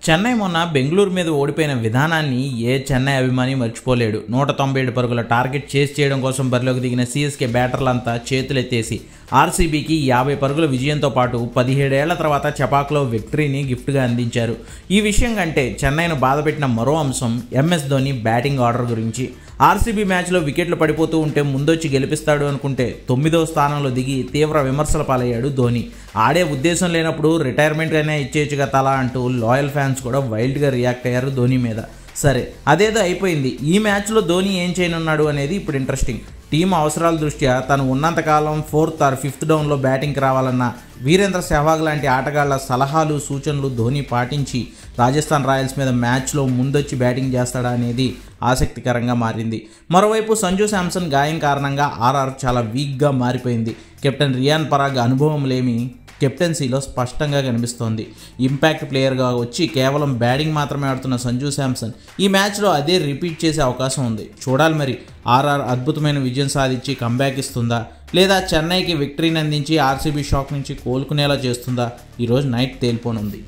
చెన్నై మొన్న బెంగళూరు మీద ఓడిపోయిన విధానాన్ని ఏ చెన్నై అభిమాని మర్చిపోలేడు. 197 పరుగుల టార్గెట్ చేస్ చేయడం కోసం బరిలోకి దిగిన సీఎస్కే బ్యాటర్లంతా చేతులెత్తేసి ఆర్సీబీకి 50 పరుగుల విజయంతో పాటు 17 ఏళ్ల తర్వాత చపాక్లో విక్టరీని గిఫ్ట్గా అందించారు. ఈ విషయం కంటే చెన్నైను బాధపెట్టిన మరో అంశం ఎంఎస్ ధోని బ్యాటింగ్ ఆర్డర్ గురించి. ఆర్సీబీ మ్యాచ్లో వికెట్లు పడిపోతూ ఉంటే ముందొచ్చి గెలిపిస్తాడు అనుకుంటే 9వ స్థానంలో దిగి తీవ్ర విమర్శల పాలయ్యాడు ధోని. ఆడే ఉద్దేశం లేనప్పుడు రిటైర్మెంట్గానే ఇచ్చేయచ్చుగా తలా అంటూ లాయల్ ఫ్యాన్స్ కూడా వైల్డ్గా రియాక్ట్ అయ్యారు ధోని మీద. సరే, అదేదో అయిపోయింది. ఈ మ్యాచ్లో ధోని ఏం చేయనున్నాడు అనేది ఇప్పుడు ఇంట్రెస్టింగ్. టీం అవసరాల దృష్ట్యా తను ఉన్నంతకాలం 4th or 5th డౌన్లో బ్యాటింగ్కి రావాలన్న వీరేంద్ర సెహ్వాగ్ లాంటి ఆటగాళ్ల సలహాలు సూచనలు ధోని పాటించి రాజస్థాన్ రాయల్స్ మీద మ్యాచ్లో ముందొచ్చి బ్యాటింగ్ చేస్తాడా అనేది ఆసక్తికరంగా మారింది. మరోవైపు సంజు శాంసన్ గాయం కారణంగా ఆర్ఆర్ చాలా వీక్గా మారిపోయింది. కెప్టెన్ రియాన్ పరాగ్ అనుభవం లేమి కెప్టెన్సీలో స్పష్టంగా కనిపిస్తోంది. ఇంపాక్ట్ ప్లేయర్గా వచ్చి కేవలం బ్యాటింగ్ మాత్రమే ఆడుతున్న సంజు శాంసన్ ఈ మ్యాచ్లో అదే రిపీట్ చేసే అవకాశం ఉంది. చూడాలి మరి, ఆర్ఆర్ అద్భుతమైన విజయం సాధించి కంబ్యాక్ ఇస్తుందా, లేదా చెన్నైకి విక్టరీని అందించి ఆర్సీబీ షాక్ నుంచి కోలుకునేలా చేస్తుందా? ఈరోజు నైట్ తేలిపోనుంది.